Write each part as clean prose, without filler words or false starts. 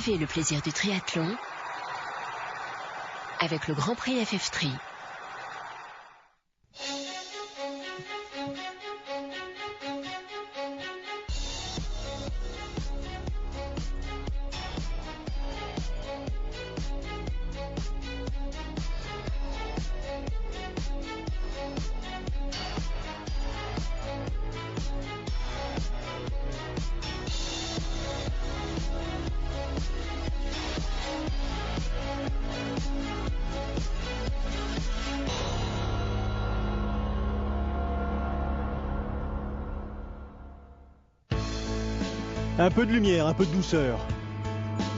Vivez le plaisir du triathlon avec le Grand Prix FF3. Un peu de lumière, un peu de douceur.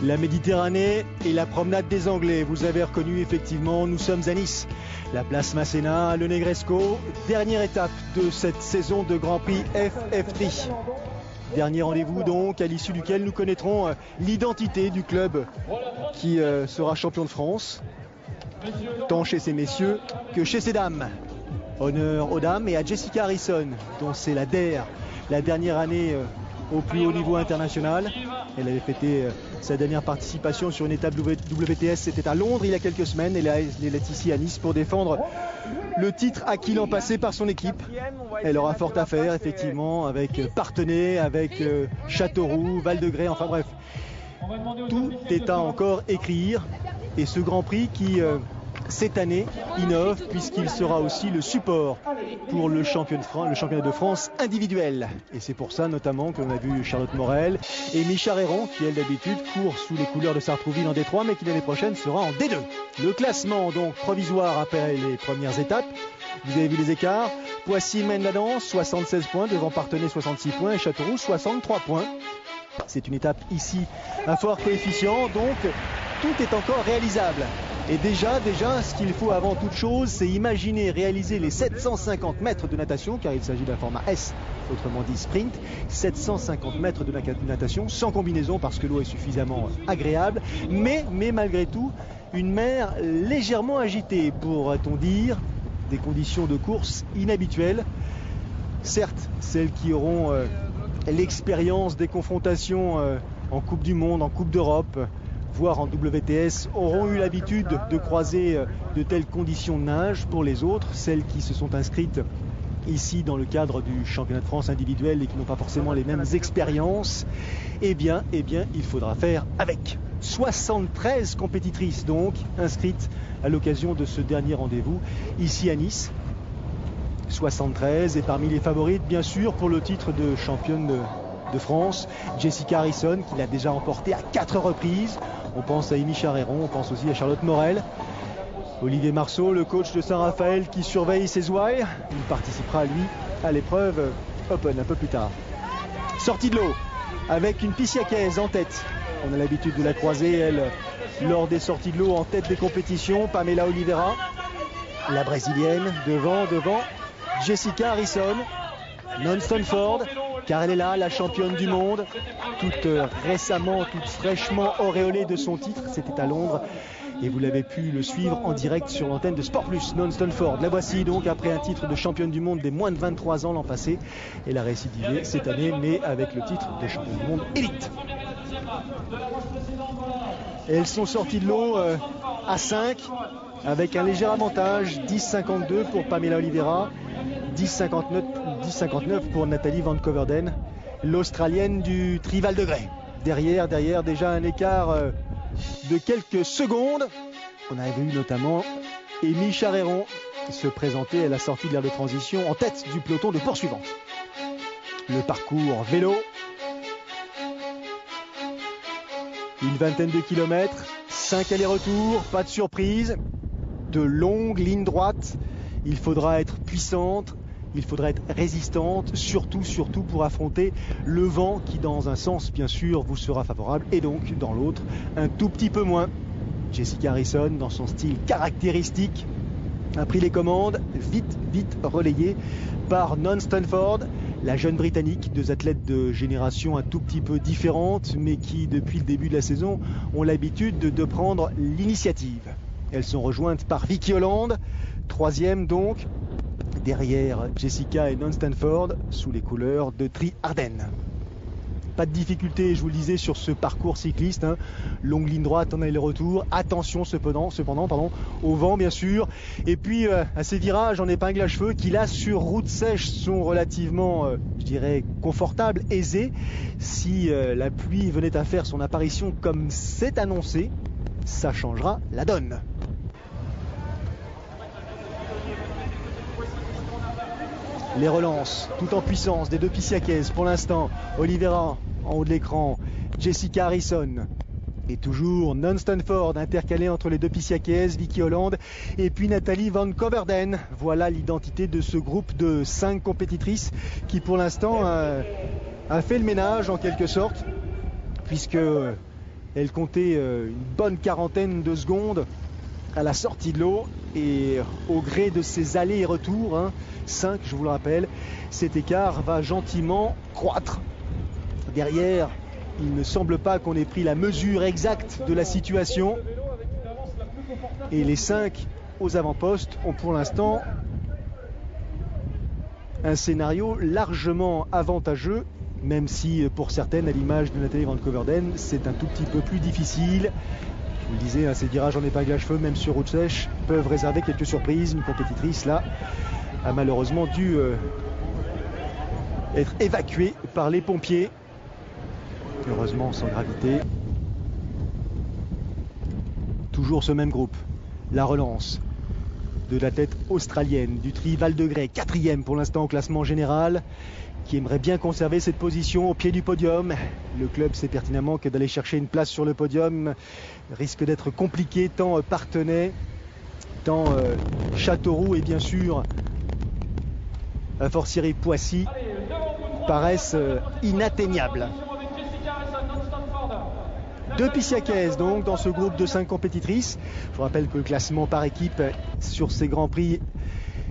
La Méditerranée et la promenade des Anglais. Vous avez reconnu effectivement, nous sommes à Nice. La place Masséna, le Negresco. Dernière étape de cette saison de Grand Prix FF3. Dernier rendez-vous donc, à l'issue duquel nous connaîtrons l'identité du club qui sera champion de France. Tant chez ces messieurs que chez ces dames. Honneur aux dames et à Jessica Harrison, dont c'est la dernière année au plus haut niveau international. Elle avait fêté sa dernière participation sur une étape WTS, c'était à Londres il y a quelques semaines. Et là, elle est ici à Nice pour défendre le titre acquis l'an passé par son équipe. Elle aura fort à faire effectivement avec Parthenay, avec Châteauroux, Val-de-Grès, enfin bref. Tout est à encore écrire. Et ce Grand Prix qui, cette année, innove puisqu'il sera aussi le support pour le championnat de France individuel. Et c'est pour ça notamment qu'on a vu Charlotte Morel et Micha Réron qui, elle d'habitude, court sous les couleurs de Sartrouville en D3 mais qui l'année prochaine sera en D2. Le classement donc provisoire après les premières étapes. Vous avez vu les écarts. Poissy mène la danse, 76 points, devant Parthenay 66 points et Châteauroux 63 points. C'est une étape ici à fort coefficient, donc tout est encore réalisable. Et déjà, ce qu'il faut avant toute chose, c'est imaginer réaliser les 750 mètres de natation, car il s'agit d'un format S, autrement dit sprint. 750 mètres de natation sans combinaison parce que l'eau est suffisamment agréable, mais malgré tout, une mer légèrement agitée, pourrait-on dire, des conditions de course inhabituelles. Certes, celles qui auront l'expérience des confrontations en Coupe du Monde, en Coupe d'Europe, voire en WTS, auront eu l'habitude de croiser de telles conditions de nage. Pour les autres, celles qui se sont inscrites ici dans le cadre du championnat de France individuel et qui n'ont pas forcément les mêmes expériences, eh bien, il faudra faire avec. 73 compétitrices donc inscrites à l'occasion de ce dernier rendez-vous ici à Nice. 73, et parmi les favorites, bien sûr, pour le titre de championne de France, Jessica Harrison, qui l'a déjà emporté à 4 reprises. On pense à Amy Charéron, on pense aussi à Charlotte Morel. Olivier Marceau, le coach de Saint-Raphaël, qui surveille ses ouailles. Il participera, lui, à l'épreuve Open un peu plus tard. Sortie de l'eau, avec une Pissiacaise en tête. On a l'habitude de la croiser, elle, lors des sorties de l'eau en tête des compétitions. Pamela Oliveira, la brésilienne, devant Jessica Harrison. Non Stanford, car elle est là, la championne du monde, toute récemment, toute fraîchement auréolée de son titre. C'était à Londres et vous l'avez pu le suivre en direct sur l'antenne de Sport Plus. Non Stanford, la voici donc après un titre de championne du monde des moins de 23 ans l'an passé. Elle a récidivé cette année, mais avec le titre de championne du monde élite. Et elles sont sorties de l'eau à 5 avec un léger avantage, 10,52 pour Pamela Oliveira, 10,59 pour Nathalie Van Coverden, l'Australienne du Trival de Grès. Derrière, déjà un écart de quelques secondes. On avait vu notamment Amy Charéron se présenter à la sortie de l'aire de transition en tête du peloton de poursuivante. Le parcours vélo, une vingtaine de kilomètres, 5 allers-retours, pas de surprise, de longues lignes droites. Il faudra être puissante, il faudra être résistante, surtout pour affronter le vent qui, dans un sens, bien sûr, vous sera favorable, et donc, dans l'autre, un tout petit peu moins. Jessica Harrison, dans son style caractéristique, a pris les commandes, vite relayée par Non Stanford, la jeune Britannique, deux athlètes de génération un tout petit peu différente, mais qui, depuis le début de la saison, ont l'habitude de prendre l'initiative. Elles sont rejointes par Vicky Holland, troisième donc, derrière Jessica et Non Stanford, sous les couleurs de Tri Ardennes. Pas de difficulté, je vous le disais, sur ce parcours cycliste, hein. Longue ligne droite en aller-retour. Attention cependant, au vent bien sûr. Et puis à ces virages en épingle à cheveux qui là sur route sèche sont relativement, je dirais, confortables, aisés. Si la pluie venait à faire son apparition comme c'est annoncé, ça changera la donne. Les relances, tout en puissance des deux Pissiakaises pour l'instant. Oliveira en haut de l'écran, Jessica Harrison. Et toujours Non Stanford intercalé entre les deux Pissiakaises, Vicky Holland et puis Nathalie Van Coverden. Voilà l'identité de ce groupe de 5 compétitrices qui pour l'instant a fait le ménage en quelque sorte, puisque elle comptait une bonne quarantaine de secondes à la sortie de l'eau, et au gré de ces allers et retours, 5 je vous le rappelle, cet écart va gentiment croître. Derrière, il ne semble pas qu'on ait pris la mesure exacte de la situation, et les 5 aux avant-postes ont pour l'instant un scénario largement avantageux, même si pour certaines, à l'image de Nathalie Van Coverden, c'est un tout petit peu plus difficile. Je vous le disais, ces virages en épingle à cheveux, même sur route sèche, peuvent réserver quelques surprises. Une compétitrice, là, a malheureusement dû être évacuée par les pompiers. Heureusement, sans gravité. Toujours ce même groupe. La relance de l'athlète australienne du tri Val de Grès, 4e pour l'instant au classement général, qui aimerait bien conserver cette position au pied du podium. Le club sait pertinemment que d'aller chercher une place sur le podium risque d'être compliqué, tant Parthenay, tant Châteauroux et bien sûr a fortiori Poissy paraissent inatteignables. 2 Pissiakaises donc dans ce groupe de 5 compétitrices. Je vous rappelle que le classement par équipe sur ces Grands Prix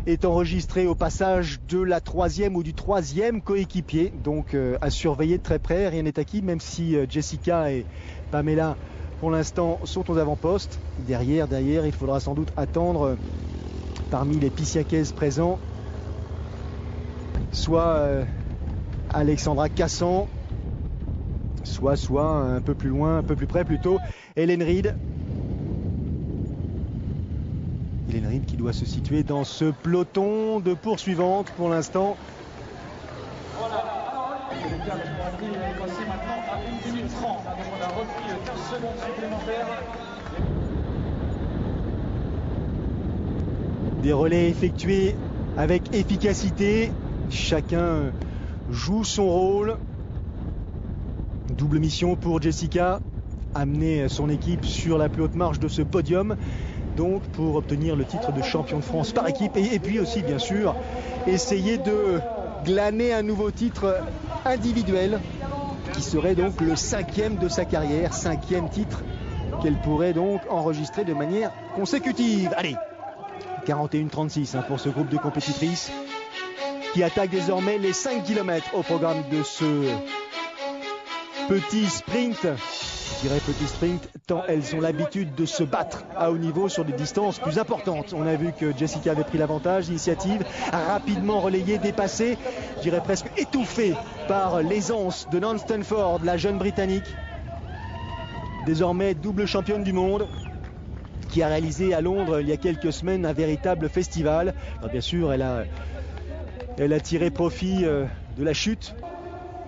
est enregistré au passage de la 3e ou du 3e coéquipier, donc à surveiller de très près. Rien n'est acquis, même si Jessica et Pamela pour l'instant sont aux avant-postes. Derrière, il faudra sans doute attendre parmi les Pissiakaises présents soit Alexandra Cassan, soit un peu plus loin, un peu plus près plutôt, Hélène Reid. Hélène Reid qui doit se situer dans ce peloton de poursuivantes pour l'instant. Voilà, alors le gars est passé maintenant à 1 minute 30, donc on a repris 15 secondes supplémentaires. Des relais effectués avec efficacité, chacun joue son rôle. Double mission pour Jessica, amener son équipe sur la plus haute marche de ce podium, donc pour obtenir le titre de champion de France par équipe, et puis aussi bien sûr essayer de glaner un nouveau titre individuel qui serait donc le 5e de sa carrière, 5e titre qu'elle pourrait donc enregistrer de manière consécutive. Allez, 41-36 pour ce groupe de compétitrices qui attaque désormais les 5 km au programme de ce petit sprint. Je dirais petit sprint tant elles ont l'habitude de se battre à haut niveau sur des distances plus importantes. On a vu que Jessica avait pris l'avantage, l'initiative a rapidement relayé, dépassé, je dirais presque étouffé par l'aisance de Non Stanford, la jeune Britannique, désormais double championne du monde, qui a réalisé à Londres il y a quelques semaines un véritable festival. Alors bien sûr, elle a tiré profit de la chute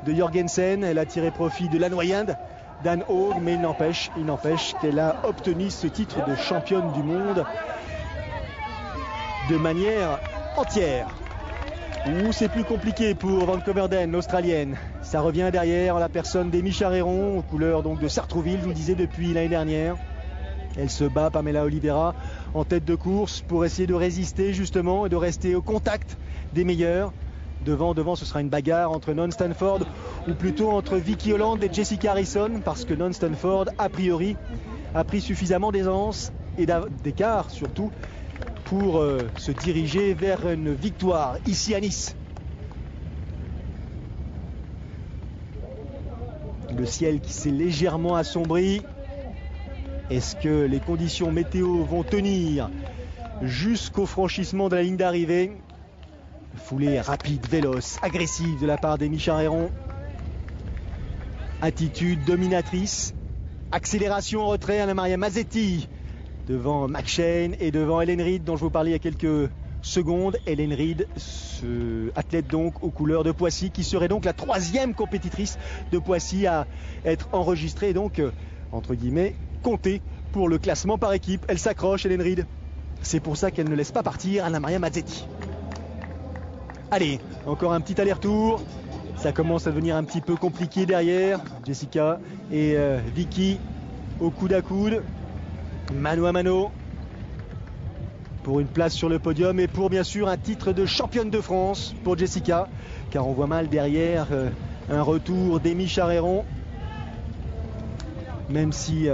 de Jorgensen, elle a tiré profit de la noyade d'Anne Haug, mais il n'empêche qu'elle a obtenu ce titre de championne du monde de manière entière. Où c'est plus compliqué pour Van Coverden, l'Australienne. Ça revient derrière en la personne d'Amy Charéron, aux couleurs donc de Sartrouville, je vous le disais, depuis l'année dernière. Elle se bat, Pamela Oliveira, en tête de course pour essayer de résister justement et de rester au contact des meilleurs. Devant, ce sera une bagarre entre Non Stanford ou plutôt entre Vicky Holland et Jessica Harrison, parce que Non Stanford, a priori, a pris suffisamment d'aisance et d'écart surtout pour se diriger vers une victoire ici à Nice. Le ciel qui s'est légèrement assombri. Est-ce que les conditions météo vont tenir jusqu'au franchissement de la ligne d'arrivée? Foulée rapide, véloce, agressive de la part d'Amy Charéron. Attitude dominatrice. Accélération en retrait, Anna-Maria Mazzetti devant McShane et devant Ellen Reid dont je vous parlais il y a quelques secondes. Ellen Reid, athlète donc aux couleurs de Poissy, qui serait donc la 3e compétitrice de Poissy à être enregistrée et donc, entre guillemets, comptée pour le classement par équipe. Elle s'accroche, Ellen Reid. C'est pour ça qu'elle ne laisse pas partir Anna-Maria Mazzetti. Allez, encore un petit aller-retour. Ça commence à devenir un petit peu compliqué derrière. Jessica et Vicky au coude à coude. Mano à mano. Pour une place sur le podium et pour bien sûr un titre de championne de France pour Jessica. Car on voit mal derrière un retour d'Amy Charéron. Même si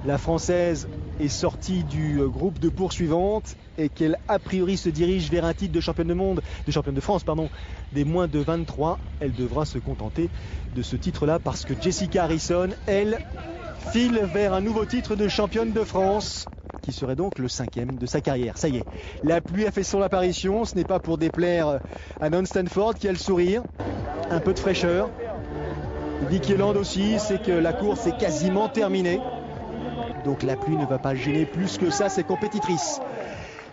la Française est sortie du groupe de poursuivantes et qu'elle a priori se dirige vers un titre de championne de France, des moins de 23, elle devra se contenter de ce titre-là parce que Jessica Harrison, elle, file vers un nouveau titre de championne de France qui serait donc le 5e de sa carrière. Ça y est, la pluie a fait son apparition, ce n'est pas pour déplaire à Non Stanford qui a le sourire, un peu de fraîcheur. Vicky Holland aussi, c'est que la course est quasiment terminée. Donc la pluie ne va pas gêner plus que ça ses compétitrices.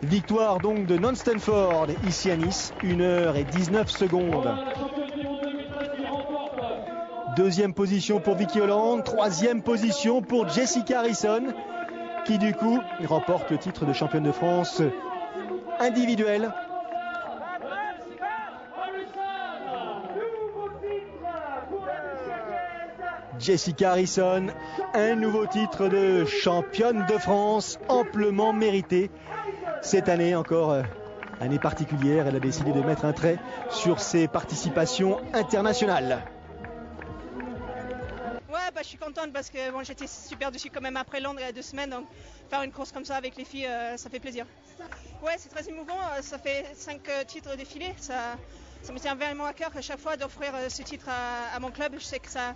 Victoire donc de Non Stanford ici à Nice, 1h19. Deuxième position pour Vicky Holland, 3e position pour Jessica Harrison, qui du coup remporte le titre de championne de France individuelle. Jessica Harrison, un nouveau titre de championne de France, amplement mérité. Cette année, encore année particulière, elle a décidé de mettre un trait sur ses participations internationales. Ouais, je suis contente parce que bon, j'étais super dessus quand même après Londres il y a 2 semaines. Donc faire une course comme ça avec les filles, ça fait plaisir. Ouais, c'est très émouvant. Ça fait 5 titres défilés. Ça me tient vraiment à cœur à chaque fois d'offrir ce titre à mon club. Je sais que ça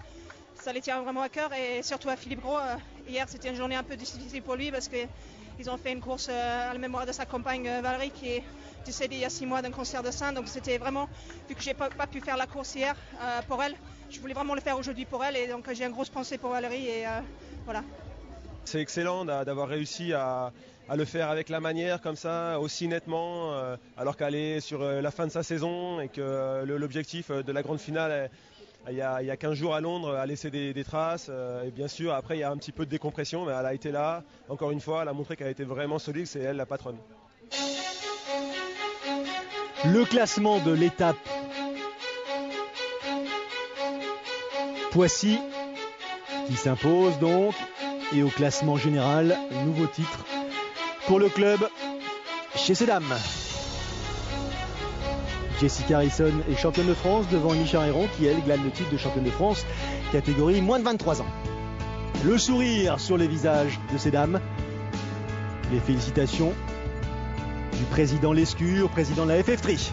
les tient vraiment à cœur et surtout à Philippe Gros. Hier, c'était une journée un peu difficile pour lui parce qu'ils ont fait une course à la mémoire de sa compagne Valérie qui est décédée il y a 6 mois d'un cancer de sein. Donc c'était vraiment, vu que j'ai pas pu faire la course hier pour elle, je voulais vraiment le faire aujourd'hui pour elle et donc j'ai une grosse pensée pour Valérie et voilà. C'est excellent d'avoir réussi à le faire avec la manière comme ça, aussi nettement, alors qu'elle est sur la fin de sa saison et que l'objectif de la grande finale, il y a 15 jours à Londres, a laissé des traces. Et bien sûr, après, il y a un petit peu de décompression, mais elle a été là. Encore une fois, elle a montré qu'elle a été vraiment solide, c'est elle la patronne. Le classement de l'étape Poissy qui s'impose donc. Et au classement général, nouveau titre pour le club chez ces dames. Jessica Harrison est championne de France devant Amy Charéron qui elle glane le titre de championne de France catégorie moins de 23 ans. Le sourire sur les visages de ces dames. Les félicitations du président Lescure, président de la FF3.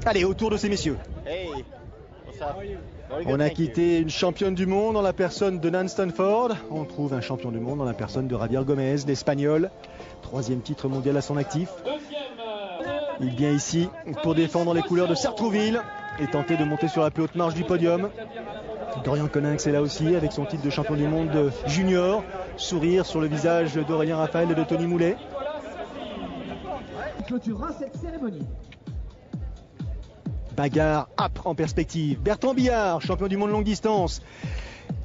Allez, autour de ces messieurs. Hey, what's up? On a quitté une championne du monde en la personne de Nan Stanford. On trouve un champion du monde en la personne de Javier Gomez, l'Espagnol. 3e titre mondial à son actif. Il vient ici pour défendre les couleurs de Sartrouville et tenter de monter sur la plus haute marche du podium. Dorian Coninx est là aussi avec son titre de champion du monde junior. Sourire sur le visage d'Aurélien Raphaël et de Tony Moulet. Clôturera cette cérémonie. Bagarre âpre en perspective. Bertrand Billard, champion du monde longue distance,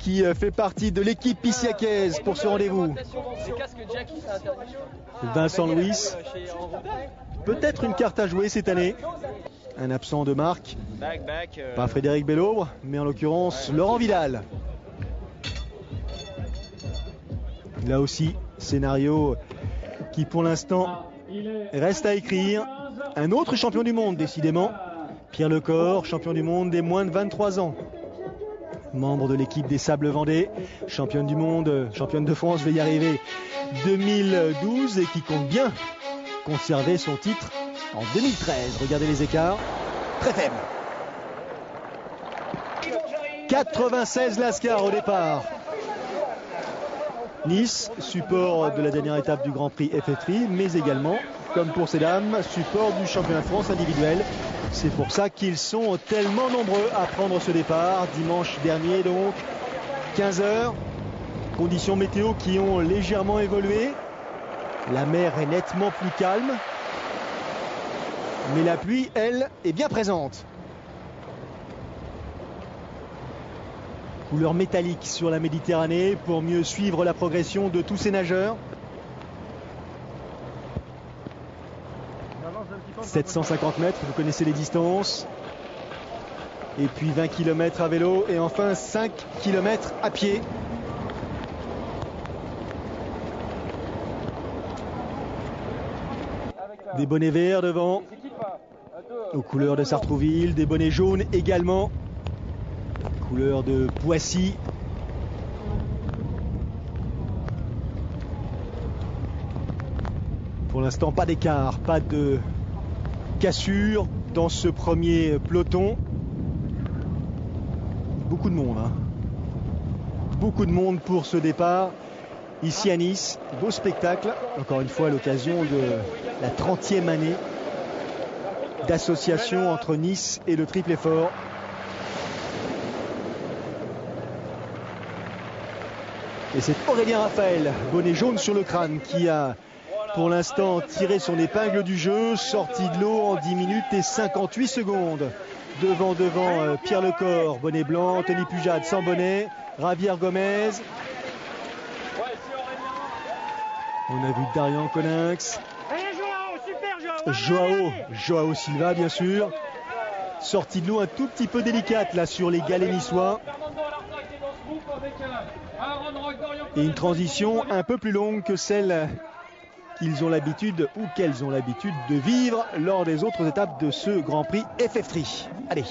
qui fait partie de l'équipe pissiacaise pour ce rendez-vous. Vincent Louis, peut-être une carte à jouer cette année. Un absent de marque, pas Frédéric Bellobre, mais en l'occurrence Laurent Vidal. Là aussi, scénario qui pour l'instant reste à écrire. Un autre champion du monde décidément. Pierre Lecor, champion du monde des moins de 23 ans. Membre de l'équipe des Sables Vendée, championne du monde, championne de France, je vais y arriver, 2012 et qui compte bien conserver son titre en 2013. Regardez les écarts, très faibles. 96 Lascar au départ. Nice, support de la dernière étape du Grand Prix FF3, mais également comme pour ces dames, support du championnat de France individuel. C'est pour ça qu'ils sont tellement nombreux à prendre ce départ. Dimanche dernier donc, 15h. Conditions météo qui ont légèrement évolué. La mer est nettement plus calme. Mais la pluie, elle, est bien présente. Couleur métallique sur la Méditerranée pour mieux suivre la progression de tous ces nageurs. 750 mètres, vous connaissez les distances. Et puis 20 km à vélo et enfin 5 km à pied. Des bonnets verts devant, aux couleurs de Sartrouville, des bonnets jaunes également, couleur de Poissy. Pour l'instant, pas d'écart, pas de cassure dans ce premier peloton. Beaucoup de monde, hein. Beaucoup de monde pour ce départ ici à Nice. Beau spectacle, encore une fois à l'occasion de la 30e année d'association entre Nice et le Triple Effort. Et c'est Aurélien Raphaël, bonnet jaune sur le crâne, qui a pour l'instant tiré son épingle du jeu, sorti de l'eau en 10 minutes et 58 secondes. Devant Pierre Lecor, bonnet blanc, Anthony Pujade sans bonnet, Javier Gomez. On a vu Darian Coninx. Joao Silva bien sûr. Sortie de l'eau un tout petit peu délicate là sur les galets niçois. Et une transition un peu plus longue que celle qu'ils ont l'habitude ou qu'elles ont l'habitude de vivre lors des autres étapes de ce Grand Prix FF3. Allez,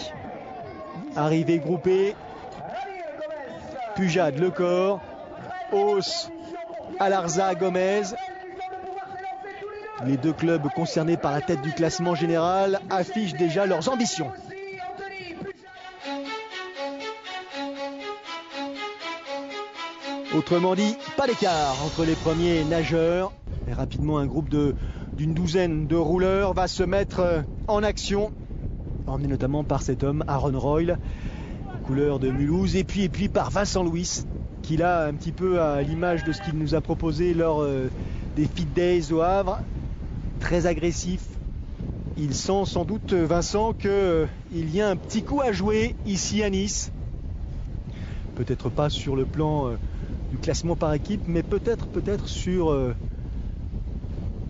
arrivée groupée, Pujade, Lecor, Hauss, Alarza, Gomez. Les deux clubs concernés par la tête du classement général affichent déjà leurs ambitions. Autrement dit, pas d'écart entre les premiers nageurs. Et rapidement, un groupe d'une douzaine de rouleurs va se mettre en action, emmené notamment par cet homme, Aaron Royle, couleur de Mulhouse, et puis par Vincent Louis, qui là, un petit peu à l'image de ce qu'il nous a proposé lors des Fit Days au Havre, très agressif. Il sent sans doute, Vincent, qu'il y a un petit coup à jouer ici à Nice. Peut-être pas sur le plan du classement par équipe, mais peut-être sur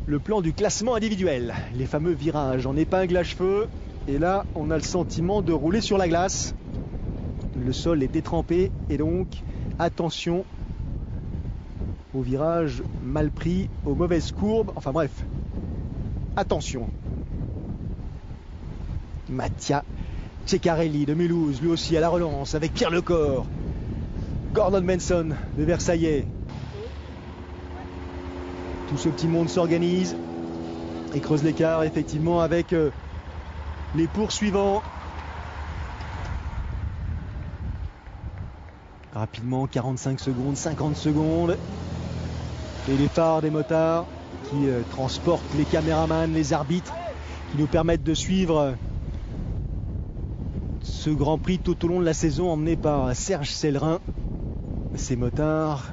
le plan du classement individuel. Les fameux virages en épingle à cheveux. Et là, on a le sentiment de rouler sur la glace. Le sol est détrempé et donc, attention aux virages mal pris, aux mauvaises courbes. Enfin bref, attention. Mattia Ceccarelli de Mulhouse, lui aussi à la relance avec Pierre Lecor. Gordon Benson de Versailles. Tout ce petit monde s'organise et creuse l'écart effectivement avec les poursuivants. Rapidement, 45 secondes, 50 secondes. Et les phares des motards qui transportent les caméramans, les arbitres, qui nous permettent de suivre ce Grand Prix tout au long de la saison, emmené par Serge Sellerin. Ces motards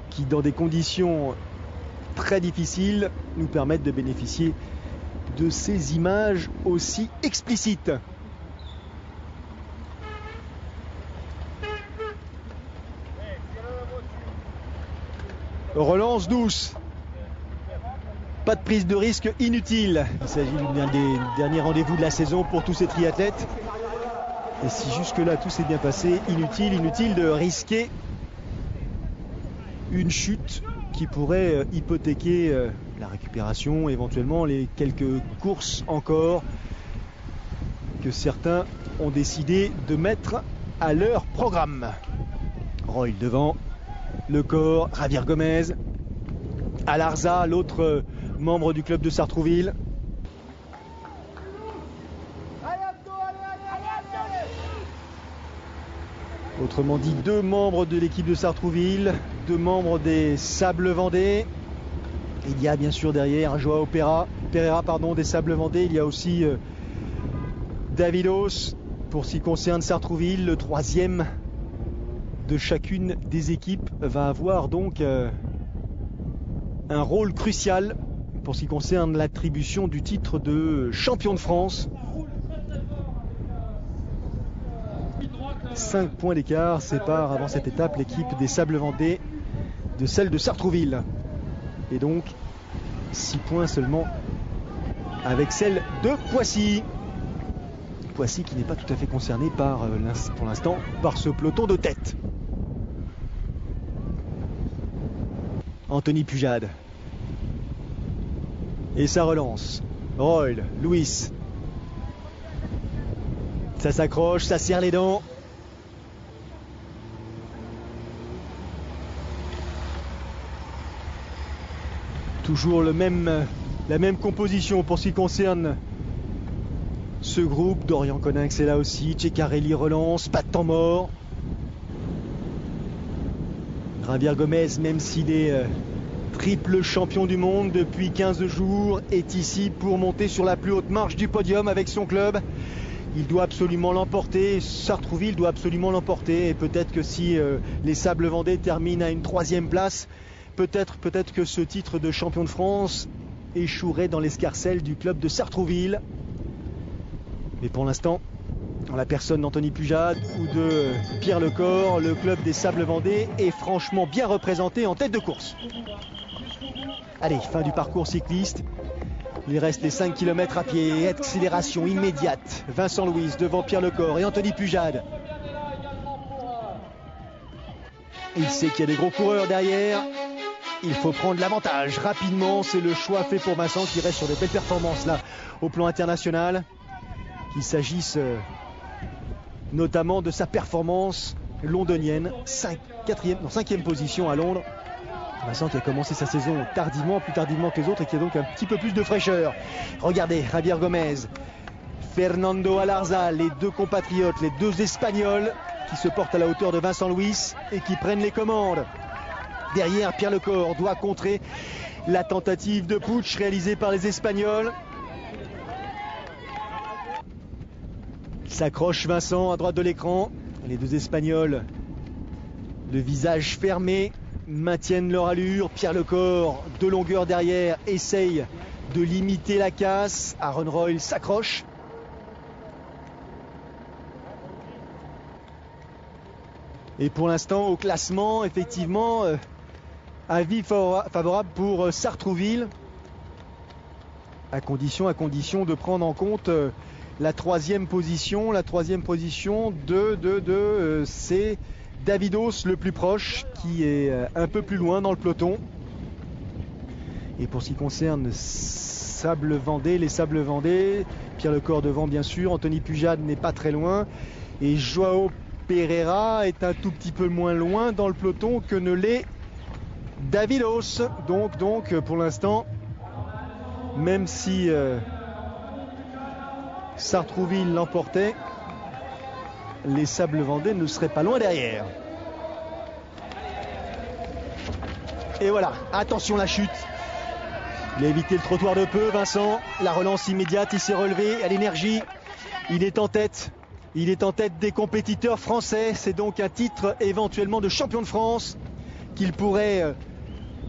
qui, dans des conditions très difficiles, nous permettent de bénéficier de ces images aussi explicites. Relance douce. Pas de prise de risque inutile. Il s'agit d'un des derniers rendez-vous de la saison pour tous ces triathlètes. Et si jusque-là tout s'est bien passé, inutile de risquer une chute qui pourrait hypothéquer la récupération, éventuellement les quelques courses encore que certains ont décidé de mettre à leur programme. Royle devant, Lecor, Javier Gomez, Alarza, l'autre membre du club de Sartrouville. Autrement dit, 2 membres de l'équipe de Sartrouville, 2 membres des Sables Vendée. Il y a bien sûr derrière Joao Pereira des Sables Vendée. Il y a aussi Davidos pour ce qui concerne Sartrouville. Le troisième de chacune des équipes va avoir donc un rôle crucial pour ce qui concerne l'attribution du titre de champion de France. 5 points d'écart séparent avant cette étape l'équipe des Sables Vendée de celle de Sartrouville. Et donc 6 points seulement avec celle de Poissy. Poissy qui n'est pas tout à fait concerné pour l'instant par ce peloton de tête. Anthony Pujade. Et ça relance. Royle, Louis. Ça s'accroche, ça serre les dents. Toujours la même composition pour ce qui concerne ce groupe. Dorian Coninx est là aussi. Ceccarelli relance, pas de temps mort. Javier Gomez, même s'il est triple champion du monde depuis 15 jours, est ici pour monter sur la plus haute marche du podium avec son club. Il doit absolument l'emporter. Sartrouville doit absolument l'emporter. Et peut-être que si les Sables Vendée terminent à une 3e place, peut-être que ce titre de champion de France échouerait dans l'escarcelle du club de Sartrouville. Mais pour l'instant, en la personne d'Anthony Pujade ou de Pierre Lecor, le club des Sables Vendée est franchement bien représenté en tête de course. Allez, fin du parcours cycliste. Il reste les 5 km à pied. Accélération immédiate. Vincent Louis devant Pierre Lecor et Anthony Pujade. Il sait qu'il y a des gros coureurs derrière. Il faut prendre l'avantage rapidement. C'est le choix fait pour Vincent qui reste sur de belles performances là au plan international. Qu'il s'agisse notamment de sa performance londonienne. 5e position à Londres. Vincent qui a commencé sa saison tardivement, plus tardivement que les autres et qui a donc un petit peu plus de fraîcheur. Regardez, Javier Gomez, Fernando Alarza, les deux compatriotes, les deux Espagnols qui se portent à la hauteur de Vincent Louis et qui prennent les commandes. Derrière, Pierre Lecor doit contrer la tentative de putsch réalisée par les Espagnols. S'accroche Vincent à droite de l'écran. Les deux Espagnols, le visage fermé, maintiennent leur allure. Pierre Lecor, de longueur derrière, essaye de limiter la casse. Aaron Royle s'accroche. Et pour l'instant, au classement, effectivement, avis favorable pour Sartrouville, à condition de prendre en compte la troisième position. La troisième position c'est Davidos le plus proche, qui est un peu plus loin dans le peloton. Et pour ce qui concerne les Sables Vendée, Pierre Lecor devant bien sûr, Anthony Pujade n'est pas très loin. Et Joao Pereira est un tout petit peu moins loin dans le peloton que ne l'est Davidos. Donc pour l'instant, même si Sartrouville l'emportait, les Sables Vendée ne seraient pas loin derrière. Et voilà, attention la chute. Il a évité le trottoir de peu, Vincent. La relance immédiate, il s'est relevé à l'énergie. Il est en tête. Il est en tête des compétiteurs français. C'est donc un titre éventuellement de champion de France qu'il pourrait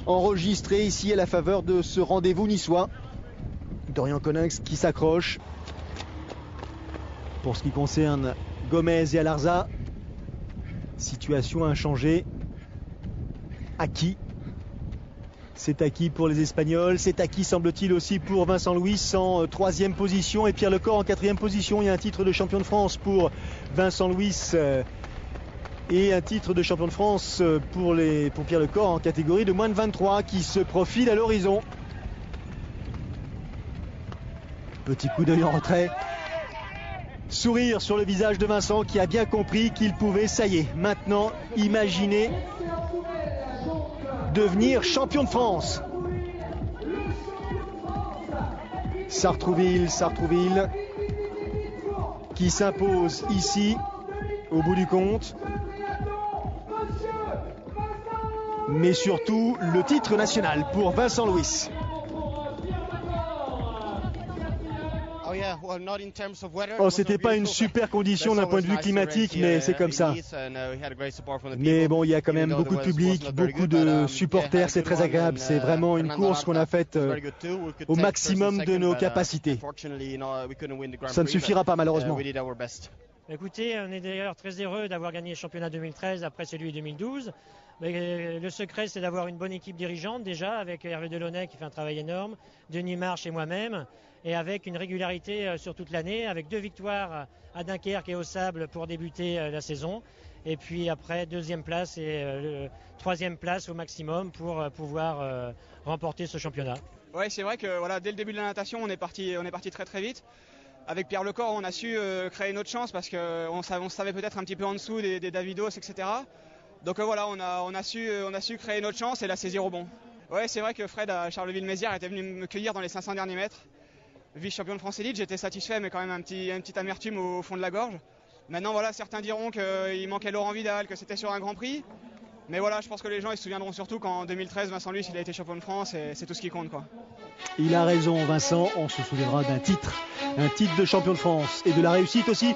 enregistrer ici à la faveur de ce rendez-vous niçois. Dorian Coninx qui s'accroche. Pour ce qui concerne Gomez et Alarza, situation inchangée. Acquis. C'est acquis pour les Espagnols. C'est acquis, semble-t-il, aussi pour Vincent Louis en 3e position et Pierre Lecor en 4e position. Il y a un titre de champion de France pour Vincent Louis et un titre de champion de France pour Pierre Lecor en catégorie de moins de 23 qui se profile à l'horizon. Petit coup d'œil en retrait. Sourire sur le visage de Vincent qui a bien compris qu'il pouvait, ça y est, maintenant imaginer devenir champion de France. Sartrouville qui s'impose ici au bout du compte. mais surtout le titre national pour Vincent Louis. Oh, c'était pas une super condition d'un point de vue climatique, mais c'est comme ça. Mais bon, il y a quand même beaucoup de public, beaucoup de supporters, c'est très agréable. C'est vraiment une course qu'on a faite au maximum de nos capacités. Ça ne suffira pas malheureusement. Écoutez, on est d'ailleurs très heureux d'avoir gagné le championnat 2013 après celui 2012. Mais le secret, c'est d'avoir une bonne équipe dirigeante déjà, avec Hervé Delaunay qui fait un travail énorme, Denis Marche et moi-même, et avec une régularité sur toute l'année, avec 2 victoires à Dunkerque et au Sable pour débuter la saison, et puis après 2e place et 3e place au maximum pour pouvoir remporter ce championnat. Ouais, c'est vrai que voilà, dès le début de la natation, on est parti très très vite. Avec Pierre Lecor, on a su créer notre chance parce qu'on savait peut-être un petit peu en dessous des Davidos, etc. Donc voilà, on a su créer notre chance et la saisir au bon. Ouais, c'est vrai que Fred à Charleville-Mézières était venu me cueillir dans les 500 derniers mètres. Vice-champion de France Élite, j'étais satisfait, mais quand même une petite amertume au fond de la gorge. Maintenant, voilà, certains diront qu'il manquait Laurent Vidal, que c'était sur un Grand Prix. Mais voilà, je pense que les gens ils se souviendront surtout qu'en 2013, Vincent Louis, il a été champion de France et c'est tout ce qui compte, quoi. Il a raison, Vincent, on se souviendra d'un titre. Un titre de champion de France et de la réussite aussi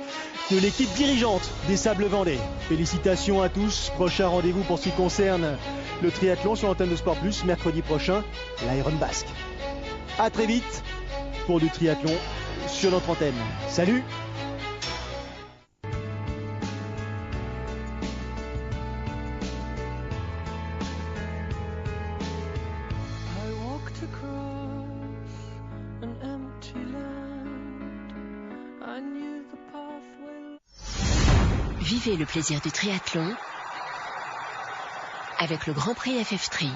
de l'équipe dirigeante des Sables Vendée. Félicitations à tous. Prochain rendez-vous pour ce qui concerne le triathlon sur l'antenne de Sport Plus, mercredi prochain, l'Iron Basque. A très vite pour du triathlon sur notre antenne. Salut! Vivez le plaisir du triathlon avec le Grand Prix FF3.